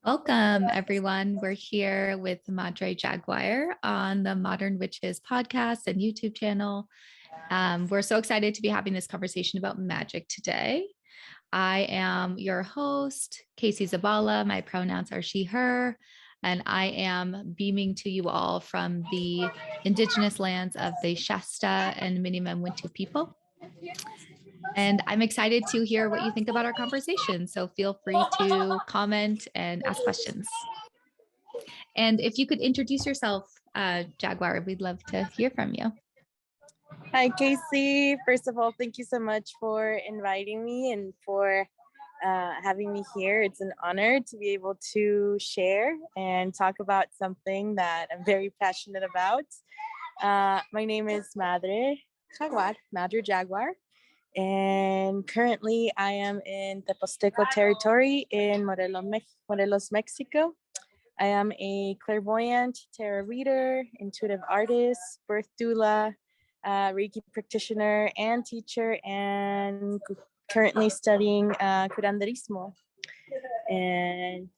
Welcome, everyone. We're here with Madre Jaguar on the Modern Witches podcast and YouTube channel. We're so excited to be having this conversation about magic today. I am your host, Casey Zabala. My pronouns are she, her, and I am beaming to you all from the indigenous lands of the Shasta and Minimum-Wintu people. And I'm excited to hear what you think about our conversation. So feel free to comment and ask questions. And if you could introduce yourself, Jaguar, we'd love to hear from you. Hi, Casey. First of all, thank you so much for inviting me and for having me here. It's an honor to be able to share and talk about something that I'm very passionate about. My name is Madre Jaguar. And currently I am in Teposteco territory in Morelos, Mexico. I am a clairvoyant, tarot reader, intuitive artist, birth doula, Reiki practitioner and teacher, and currently studying curanderismo. And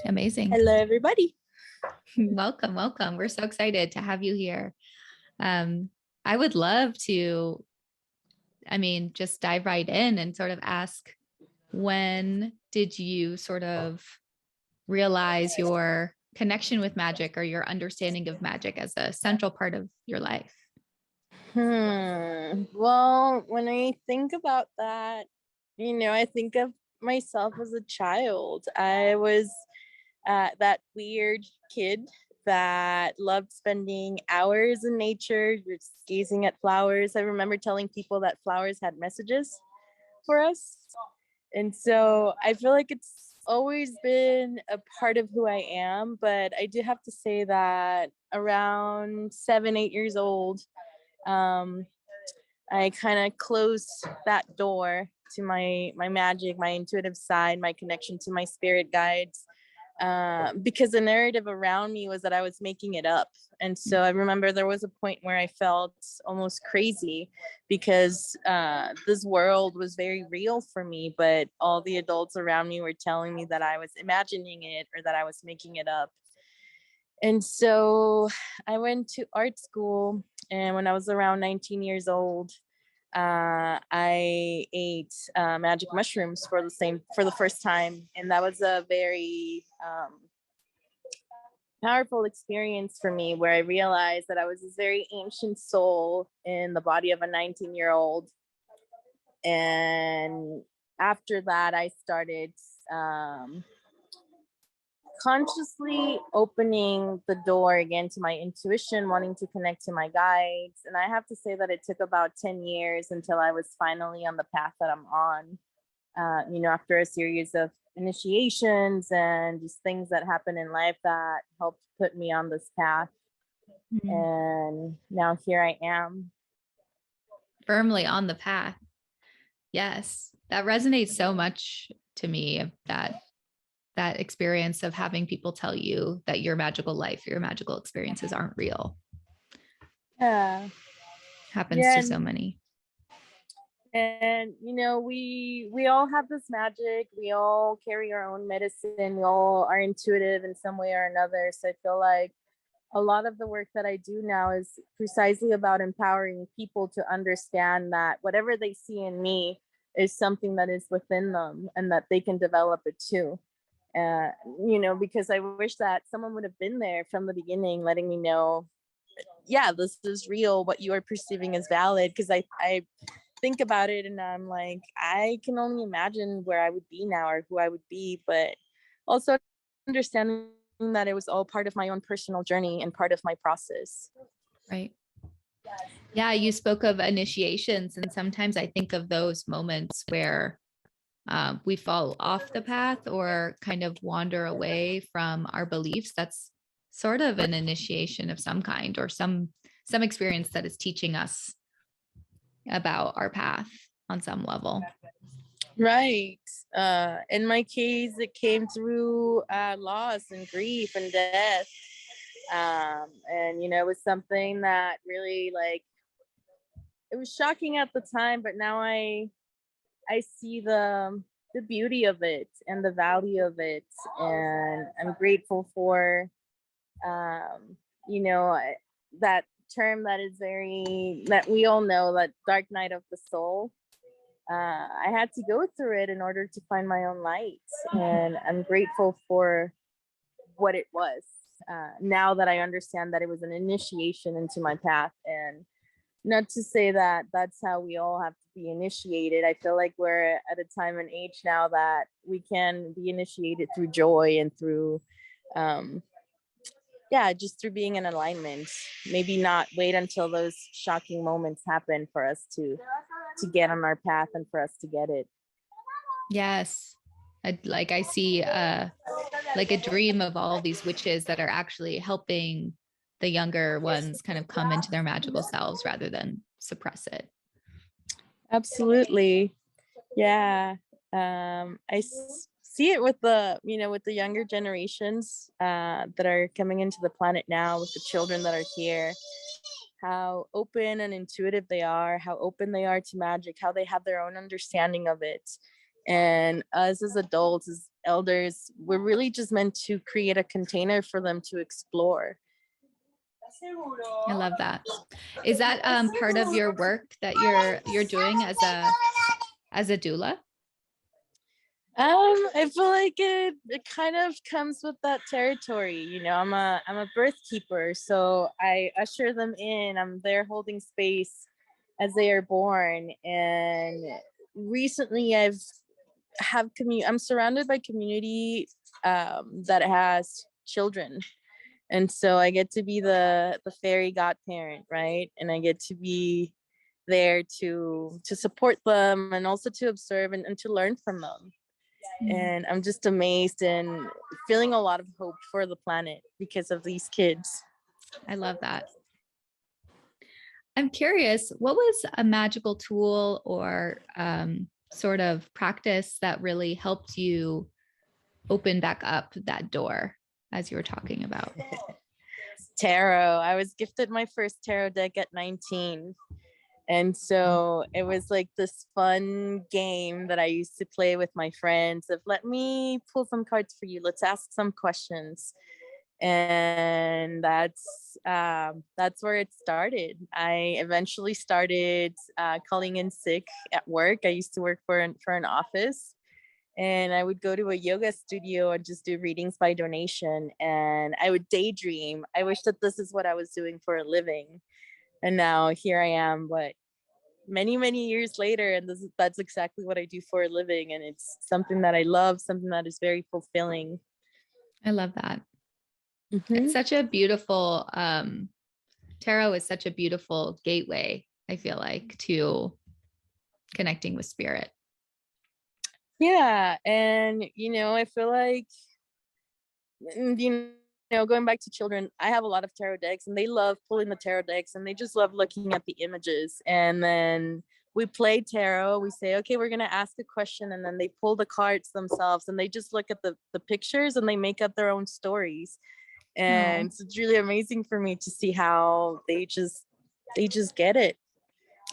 amazing. Hello, everybody. Welcome, welcome. We're so excited to have you here. I would love to just dive right in and sort of ask, when did you sort of realize your connection with magic or your understanding of magic as a central part of your life? Well, when I think about that, I think of myself as a child. I was that weird kid that loved spending hours in nature, just gazing at flowers. I remember telling people that flowers had messages for us. And so I feel like it's always been a part of who I am, but I do have to say that around 7, 8 years old, I kind of closed that door to my magic, my intuitive side, my connection to my spirit guides. Because the narrative around me was that I was making it up. And so I remember there was a point where I felt almost crazy because this world was very real for me, but all the adults around me were telling me that I was imagining it or that I was making it up. And so I went to art school, and when I was around 19 years old, I ate magic mushrooms for the first time, and that was a very powerful experience for me, where I realized that I was this very ancient soul in the body of a 19-year-old. And after that, I started consciously opening the door again to my intuition, wanting to connect to my guides. And I have to say that it took about 10 years until I was finally on the path that I'm on. After a series of initiations and just things that happen in life that helped put me on this path. Mm-hmm. And now here I am. Firmly on the path. Yes, that resonates so much to me, that experience of having people tell you that your magical life, your magical experiences aren't real. Yeah. Happens to so many. And, we all have this magic. We all carry our own medicine. We all are intuitive in some way or another. So I feel like a lot of the work that I do now is precisely about empowering people to understand that whatever they see in me is something that is within them and that they can develop it too. Because I wish that someone would have been there from the beginning, letting me know, yeah, this is real. What you are perceiving is valid. Because I think about it and I'm like, I can only imagine where I would be now or who I would be, but also understanding that it was all part of my own personal journey and part of my process. Right. Yeah, you spoke of initiations, and sometimes I think of those moments where we fall off the path or kind of wander away from our beliefs. That's sort of an initiation of some kind, or some experience that is teaching us about our path on some level. Right. In my case, it came through loss and grief and death. And, it was something that really, it was shocking at the time, but now I see the the beauty of it and the value of it. And I'm grateful for, you know, that term that is that we all know, that dark night of the soul. I had to go through it in order to find my own light. And I'm grateful for what it was. Now that I understand that it was an initiation into my path. And not to say that that's how we all have to be initiated. I feel like we're at a time and age now that we can be initiated through joy and through, just through being in alignment. Maybe not wait until those shocking moments happen for us to get on our path and for us to get it. Yes. I see like a dream of all these witches that are actually helping the younger ones kind of come into their magical selves rather than suppress it. Absolutely. Yeah. I see it with the, with the younger generations that are coming into the planet now, with the children that are here, how open and intuitive they are, how open they are to magic, how they have their own understanding of it. And us as adults, as elders, we're really just meant to create a container for them to explore. I love that. Is that part of your work that you're doing as a doula? I feel like it kind of comes with that territory. I'm a birth keeper, so I usher them in. I'm there holding space as they are born. And recently I'm surrounded by community that has children. And so I get to be the fairy godparent, right? And I get to be there to support them and also to observe and to learn from them. And I'm just amazed and feeling a lot of hope for the planet because of these kids. I love that. I'm curious, what was a magical tool or sort of practice that really helped you open back up that door as you were talking about? Tarot. I was gifted my first tarot deck at 19. And so it was like this fun game that I used to play with my friends of, let me pull some cards for you. Let's ask some questions. And that's where it started. I eventually started calling in sick at work. I used to work for an office, and I would go to a yoga studio and just do readings by donation. And I would daydream. I wish that this is what I was doing for a living. And now here I am, but many, many years later, and that's exactly what I do for a living. And it's something that I love, something that is very fulfilling. I love that. Mm-hmm. It's such a beautiful, tarot is such a beautiful gateway, I feel like, to connecting with spirit. Yeah. And, I feel like, going back to children, I have a lot of tarot decks and they love pulling the tarot decks and they just love looking at the images. And then we play tarot. We say, okay, we're going to ask a question. And then they pull the cards themselves and they just look at the pictures and they make up their own stories. And so it's really amazing for me to see how they just get it.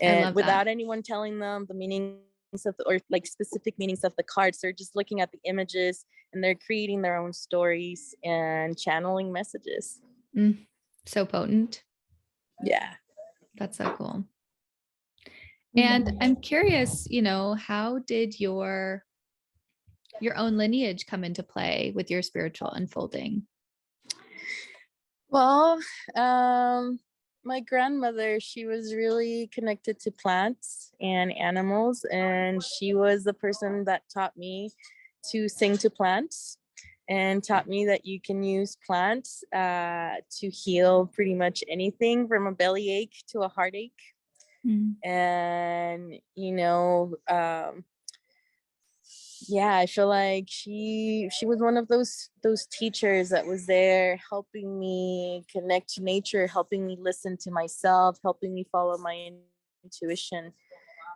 And without anyone telling them the meanings of or like specific meanings of the cards, they're just looking at the images and they're creating their own stories and channeling messages. So potent. Yeah. That's so cool. And I'm curious, how did your own lineage come into play with your spiritual unfolding? Well, my grandmother, she was really connected to plants and animals, and she was the person that taught me to sing to plants and taught me that you can use plants to heal pretty much anything from a bellyache to a heartache. And, I feel like she was one of those teachers that was there helping me connect to nature, helping me listen to myself, helping me follow my intuition.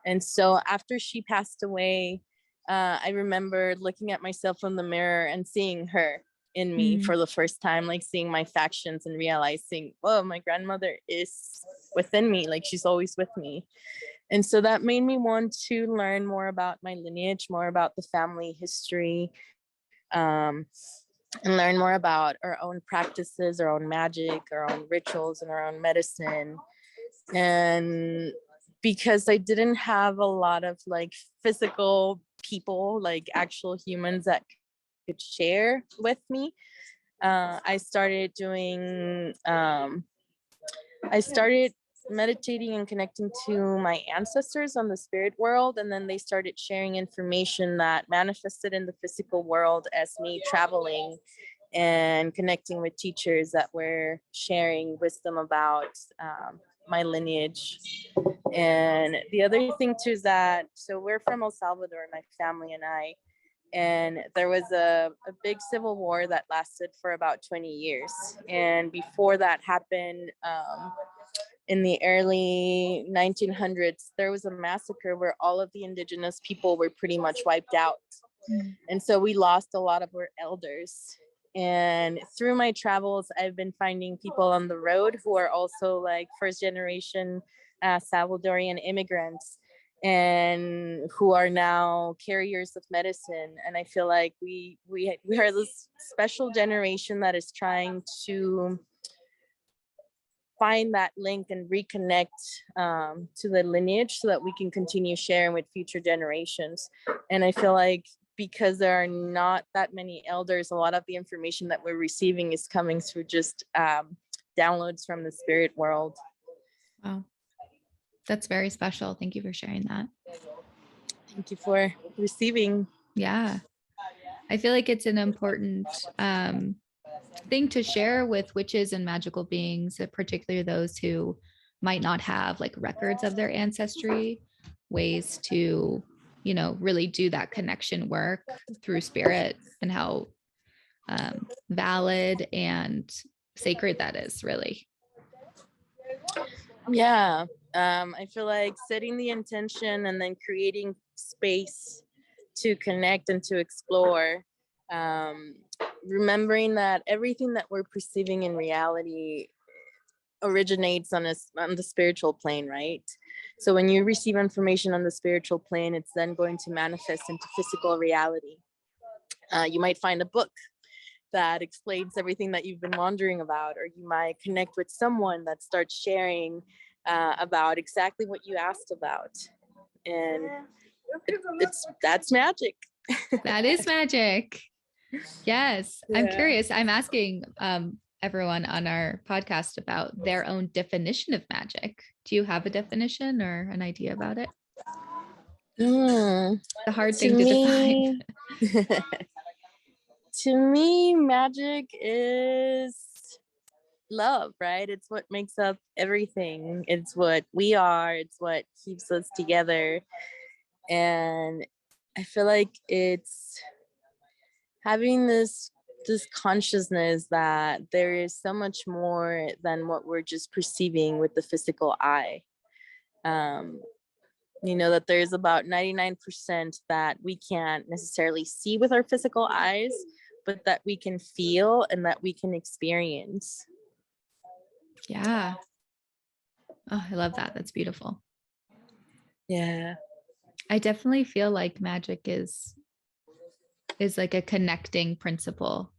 And so after she passed away, I remember looking at myself in the mirror and seeing her in me for the first time, like seeing my factions and realizing, oh, my grandmother is within me, like she's always with me. And so that made me want to learn more about my lineage, more about the family history, and learn more about our own practices, our own magic, our own rituals, and our own medicine. And because I didn't have a lot of like physical people, like actual humans that could share with me, I started doing, I started meditating and connecting to my ancestors on the spirit world. And then they started sharing information that manifested in the physical world as me traveling and connecting with teachers that were sharing wisdom about my lineage. And the other thing too is that, so we're from El Salvador, my family and I, and there was a big civil war that lasted for about 20 years. And before that happened, in the early 1900s, there was a massacre where all of the indigenous people were pretty much wiped out. And so we lost a lot of our elders. And through my travels, I've been finding people on the road who are also like first generation Salvadorian immigrants, and who are now carriers of medicine. And I feel like we are this special generation that is trying to find that link and reconnect to the lineage so that we can continue sharing with future generations. And I feel like because there are not that many elders, a lot of the information that we're receiving is coming through just downloads from the spirit world. Wow. That's very special. Thank you for sharing that. Thank you for receiving. Yeah. I feel like it's an important thing to share with witches and magical beings, particularly those who might not have like records of their ancestry, ways to, you know, really do that connection work through spirit, and how valid and sacred that is, really. Yeah. I feel like setting the intention and then creating space to connect and to explore, remembering that everything that we're perceiving in reality originates on the spiritual plane, right? So when you receive information on the spiritual plane, it's then going to manifest into physical reality. You might find a book that explains everything that you've been wondering about, or you might connect with someone that starts sharing about exactly what you asked about. And that's magic. That is magic. Yes. Yeah. I'm curious. I'm asking everyone on our podcast about their own definition of magic. Do you have a definition or an idea about it? The hard thing to define. To me, magic is love, right? It's what makes up everything. It's what we are. It's what keeps us together. And I feel like it's having this consciousness that there is so much more than what we're just perceiving with the physical eye. You know, that there's about 99% that we can't necessarily see with our physical eyes, but that we can feel and that we can experience. Yeah. Oh, I love that. That's beautiful. Yeah. I definitely feel like magic is like a connecting principle.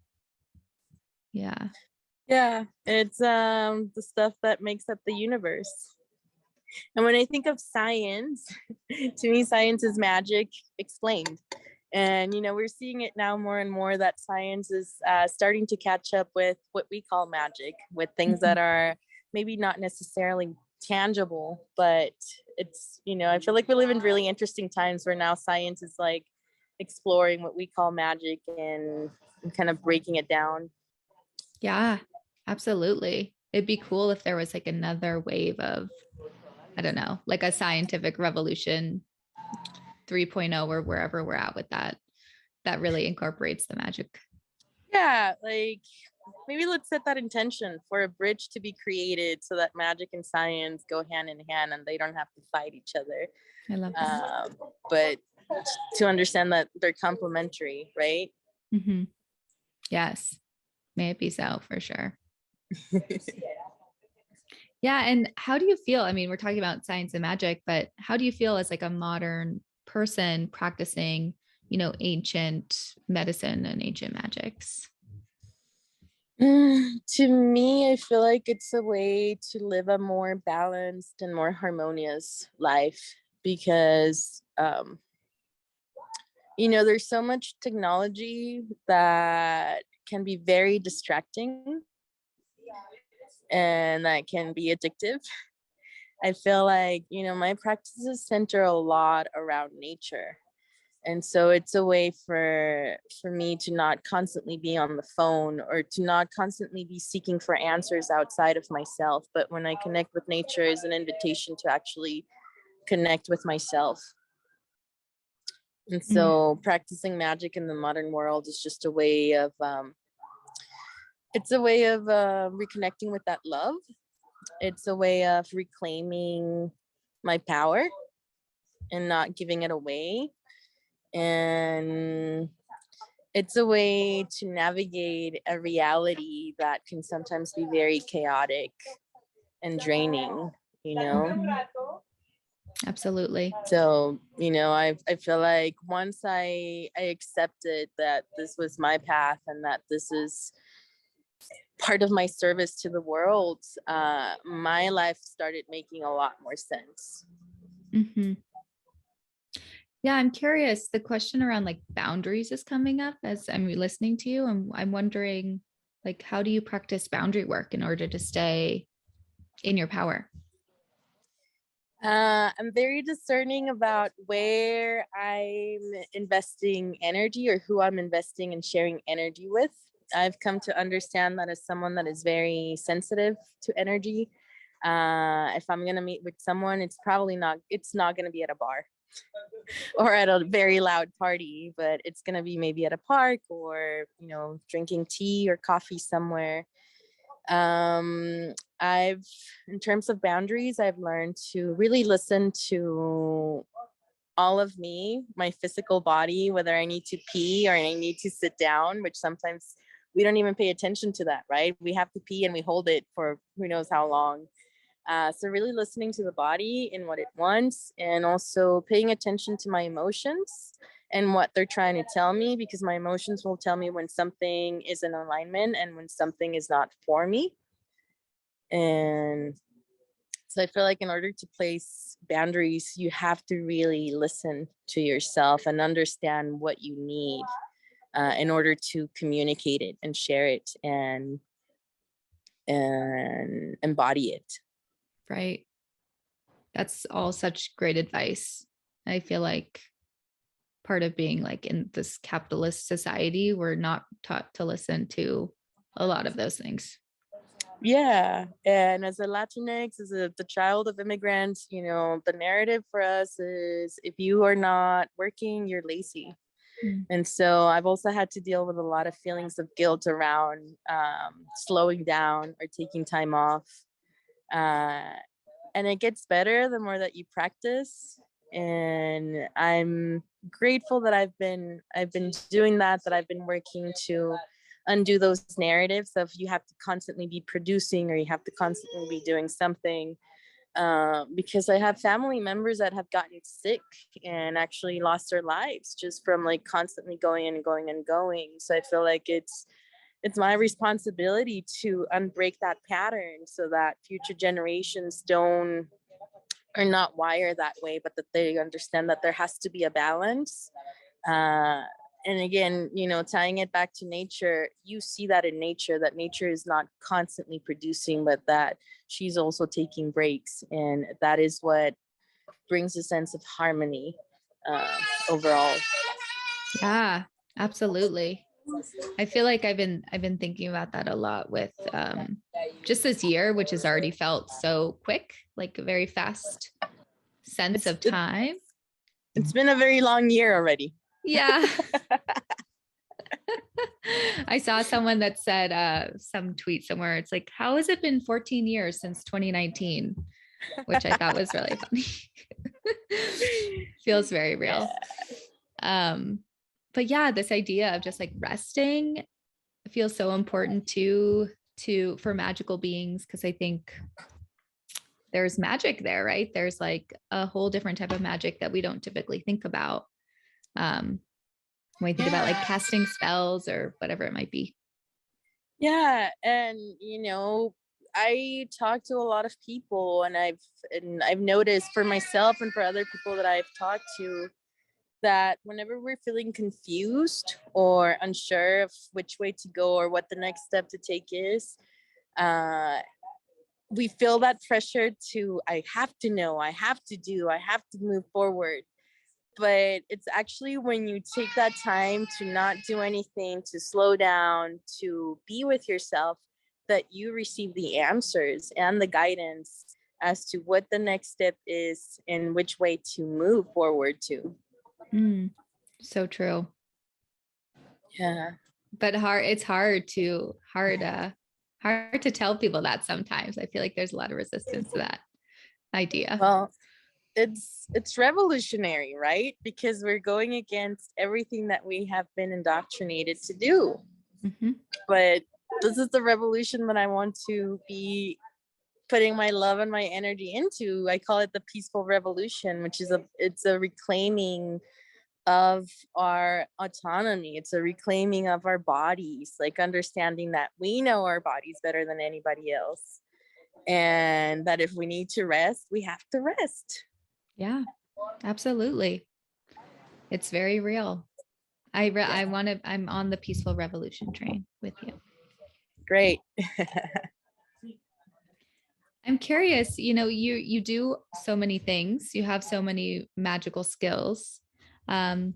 Yeah. Yeah. It's the stuff that makes up the universe. And when I think of science, to me, science is magic explained. And, you know, we're seeing it now more and more that science is starting to catch up with what we call magic, with things that are maybe not necessarily tangible, but it's, you know, I feel like we live in really interesting times where now science is like exploring what we call magic and kind of breaking it down. Yeah, absolutely. It'd be cool if there was like another wave of, I don't know, like a scientific revolution 3.0 or wherever we're at with that really incorporates the magic. Yeah, like maybe let's set that intention for a bridge to be created so that magic and science go hand in hand and they don't have to fight each other. I love that. But to understand that they're complementary, right? Mm-hmm. Yes, may it be so, for sure. Yeah. And how do you feel? I mean, we're talking about science and magic, but how do you feel as like a modern person practicing, ancient medicine and ancient magics? To me, I feel like it's a way to live a more balanced and more harmonious life because, there's so much technology that can be very distracting and that can be addictive. I feel like, my practices center a lot around nature. And so it's a way for me to not constantly be on the phone or to not constantly be seeking for answers outside of myself. But when I connect with nature is an invitation to actually connect with myself. And Mm. so practicing magic in the modern world is just a way of reconnecting with that love. It's a way of reclaiming my power and not giving it away. And it's a way to navigate a reality that can sometimes be very chaotic and draining, you know? Mhm. Absolutely. So, I feel like once I accepted that this was my path and that this is part of my service to the world, my life started making a lot more sense. Hmm. Yeah, I'm curious. The question around like boundaries is coming up as I'm listening to you. I'm wondering, like, how do you practice boundary work in order to stay in your power? I'm very discerning about where I'm investing energy or who I'm investing and sharing energy with. I've come to understand that as someone that is very sensitive to energy, if I'm gonna meet with someone, it's not gonna be at a bar or at a very loud party, but it's gonna be maybe at a park or drinking tea or coffee somewhere. I've In terms of boundaries, I've learned to really listen to all of me, my physical body, whether I need to pee or I need to sit down, which sometimes we don't even pay attention to that, right? We have to pee and we hold it for who knows how long. So really listening to the body and what it wants, and also paying attention to my emotions and what they're trying to tell me, because my emotions will tell me when something is in alignment and when something is not for me. And so I feel like in order to place boundaries, you have to really listen to yourself and understand what you need in order to communicate it and share it and embody it. Right. That's all such great advice. I feel like part of being like in this capitalist society, we're not taught to listen to a lot of those things. Yeah, and as a Latinx, the child of immigrants, the narrative for us is if you are not working, you're lazy. Mm. And so I've also had to deal with a lot of feelings of guilt around slowing down or taking time off. And it gets better the more that you practice. And I'm grateful that I've been doing that I've been working to undo those narratives of you have to constantly be producing or you have to constantly be doing something, because I have family members that have gotten sick and actually lost their lives just from like constantly going and going and going. So I feel like it's my responsibility to unbreak that pattern so that future generations don't are not wired that way, but that they understand that there has to be a balance. Uh, and again, tying it back to nature, you see that in nature, that nature is not constantly producing, but that she's also taking breaks. And that is what brings a sense of harmony overall. Yeah, absolutely. I feel like I've been thinking about that a lot with just this year, which has already felt so quick, like a very fast sense It's, of it, time. it's been a very long year already. Yeah. I saw someone that said some tweet somewhere. It's like, how has it been 14 years since 2019? Which I thought was really funny. Feels very real. Um, but yeah, this idea of just like resting feels so important too, to for magical beings, because I think there's magic there, right? There's like a whole different type of magic that we don't typically think about. When we think about like casting spells or whatever it might be. Yeah, and I talk to a lot of people, and I've noticed for myself and for other people that I've talked to that whenever we're feeling confused or unsure of which way to go or what the next step to take is, we feel that pressure to, I have to know, I have to do, I have to move forward. But it's actually when you take that time to not do anything, to slow down, to be with yourself, that you receive the answers and the guidance as to what the next step is and which way to move forward to. So true. Yeah. But it's hard to tell people that sometimes. I feel like there's a lot of resistance to that idea. Well, it's revolutionary, right? Because we're going against everything that we have been indoctrinated to do. But this is the revolution that I want to be putting my love and my energy into. I call it the peaceful revolution, which is a reclaiming of our autonomy. It's a reclaiming of our bodies, like understanding that we know our bodies better than anybody else, and that if we need to rest, we have to rest. Yeah, absolutely. It's very real. I'm on the peaceful revolution train with you. Great. I'm curious, you do so many things. You have so many magical skills. Do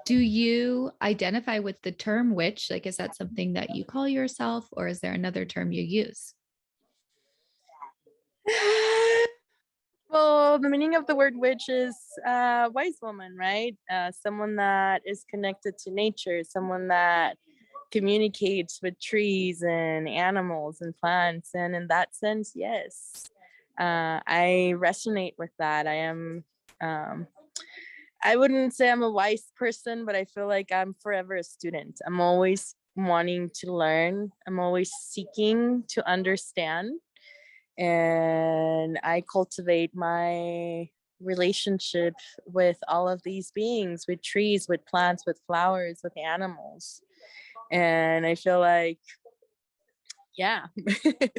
you identify with the term witch? Like, is that something that you call yourself, or is there another term you use? Well, the meaning of the word witch is wise woman, right? Someone that is connected to nature, someone that communicates with trees and animals and plants. And in that sense, yes, I resonate with that. I am, I wouldn't say I'm a wise person, but I feel like I'm forever a student. I'm always wanting to learn. I'm always seeking to understand. And I cultivate my relationship with all of these beings, with trees, with plants, with flowers, with animals. And I feel like, yeah.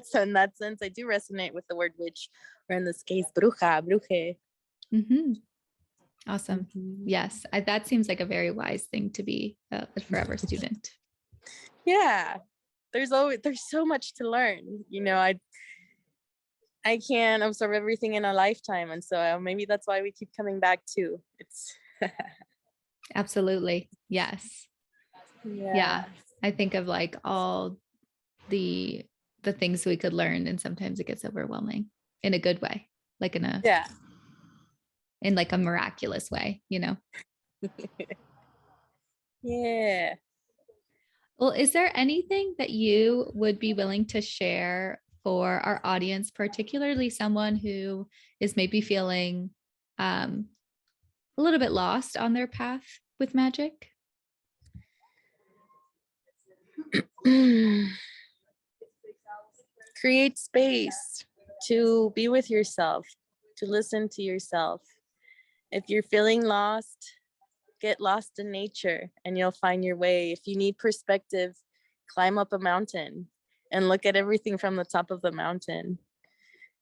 So in that sense, I do resonate with the word witch, or in this case, bruja, bruje. Awesome. Yes, that seems like a very wise thing to be a forever student. Yeah, there's so much to learn. I can't absorb everything in a lifetime, and so maybe that's why we keep coming back to it's. Absolutely, yes. Yeah, I think of like all the things we could learn, and sometimes it gets overwhelming in a good way, like in like a miraculous way, Yeah. Well, is there anything that you would be willing to share for our audience, particularly someone who is maybe feeling a little bit lost on their path with magic? Create space to be with yourself, to listen to yourself. If you're feeling lost, get lost in nature and you'll find your way. If you need perspective, climb up a mountain and look at everything from the top of the mountain.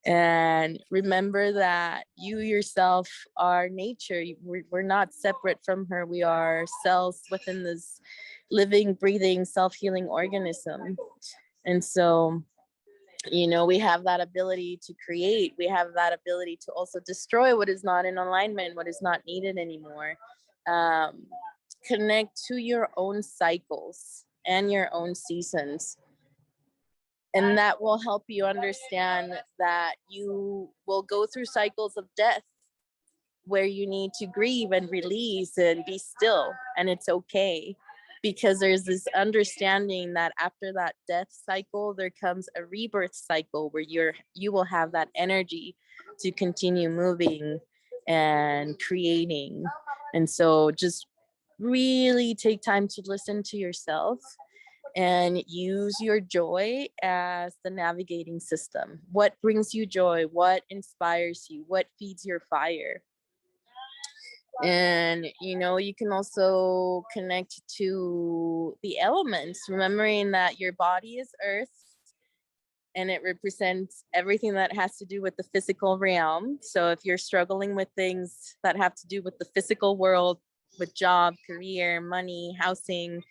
And remember that you yourself are nature. We're not separate from her. We are cells within this living, breathing, self-healing organism. And so, we have that ability to create. We have that ability to also destroy what is not in alignment, what is not needed anymore. Connect to your own cycles and your own seasons. And that will help you understand that you will go through cycles of death where you need to grieve and release and be still. And it's okay, because there's this understanding that after that death cycle, there comes a rebirth cycle where you will have that energy to continue moving and creating. And so just really take time to listen to yourself and use your joy as the navigating system. What brings you joy? What inspires you? What feeds your fire? And you can also connect to the elements, remembering that your body is earth and it represents everything that has to do with the physical realm. So if you're struggling with things that have to do with the physical world, with job, career, money, housing,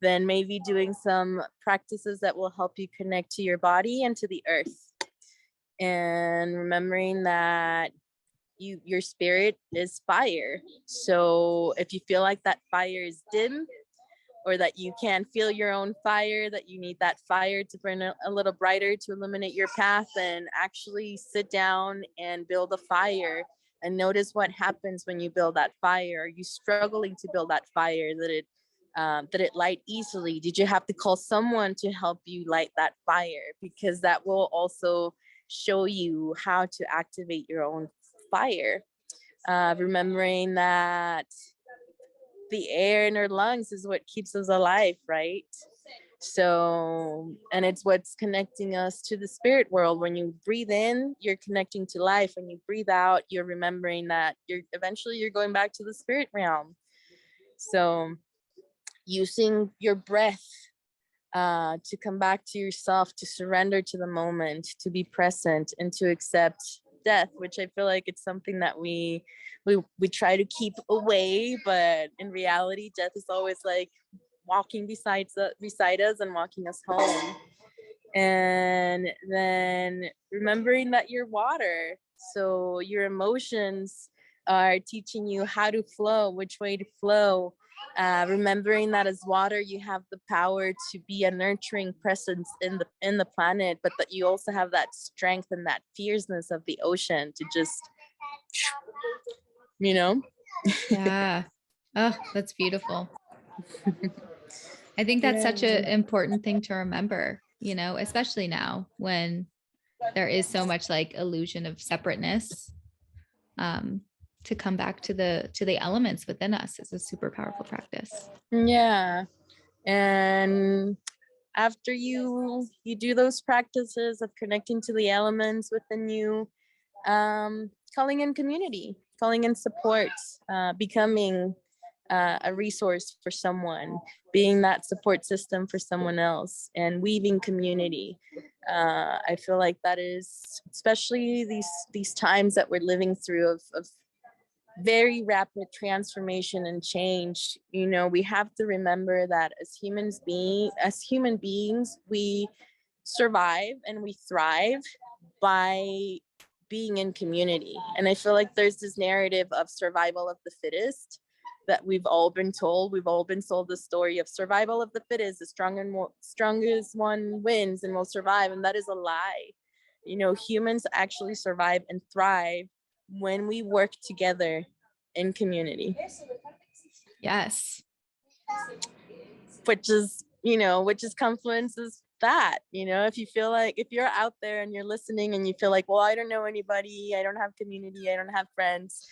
then maybe doing some practices that will help you connect to your body and to the earth. And remembering that your spirit is fire. So if you feel like that fire is dim, or that you can't feel your own fire, that you need that fire to burn a little brighter to illuminate your path, and actually sit down and build a fire and notice what happens when you build that fire. Are you struggling to build that fire? That it light easily? Did you have to call someone to help you light that fire? Because that will also show you how to activate your own fire. Remembering that the air in our lungs is what keeps us alive, right? So, and it's what's connecting us to the spirit world. When you breathe in, you're connecting to life. When you breathe out, you're remembering that you're going back to the spirit realm. So using your breath to come back to yourself, to surrender to the moment, to be present, and to accept death, which I feel like it's something that we try to keep away, but in reality, death is always like walking beside us and walking us home. And then remembering that you're water, so your emotions are teaching you how to flow, which way to flow. Remembering that as water, you have the power to be a nurturing presence in the planet, but that you also have that strength and that fierceness of the ocean to just, Yeah. Oh, that's beautiful. I think that's such an important thing to remember, especially now when there is so much like illusion of separateness. To come back to the elements within us is a super powerful practice. Yeah. And after you do those practices of connecting to the elements within you, calling in community, calling in support, becoming a resource for someone, being that support system for someone else, and weaving community. I feel like that is, especially these times that we're living through of very rapid transformation and change. We have to remember that as human beings, we survive and we thrive by being in community. And I feel like there's this narrative of survival of the fittest that we've all been told. We've all been sold the story of survival of the fittest, the strongest one wins and will survive. And that is a lie. Humans actually survive and thrive when we work together in community. Yes. Which confluences that, if you feel like, if you're out there and you're listening and you feel like, well, I don't know anybody, I don't have community, I don't have friends,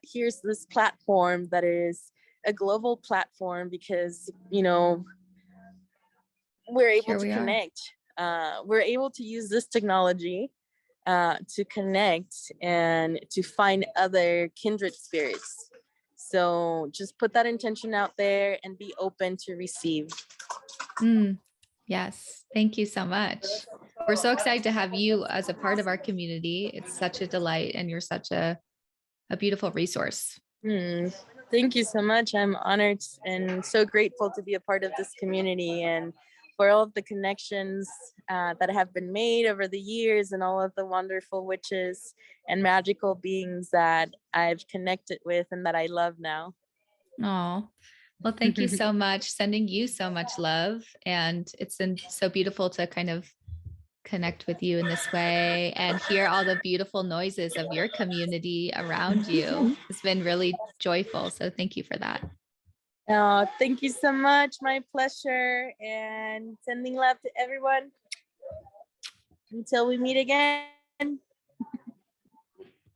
here's this platform that is a global platform, because we're able to connect. We're able to use this technology to connect and to find other kindred spirits. So just put that intention out there and be open to receive. Yes. Thank you so much. We're so excited to have you as a part of our community. It's such a delight, and you're such a beautiful resource. Thank you so much. I'm honored and so grateful to be a part of this community, and for all of the connections that have been made over the years, and all of the wonderful witches and magical beings that I've connected with and that I love now. Oh, well, thank you so much. Sending you so much love. And it's been so beautiful to kind of connect with you in this way and hear all the beautiful noises of your community around you. It's been really joyful. So thank you for that. Oh, thank you so much. My pleasure. And sending love to everyone. Until we meet again.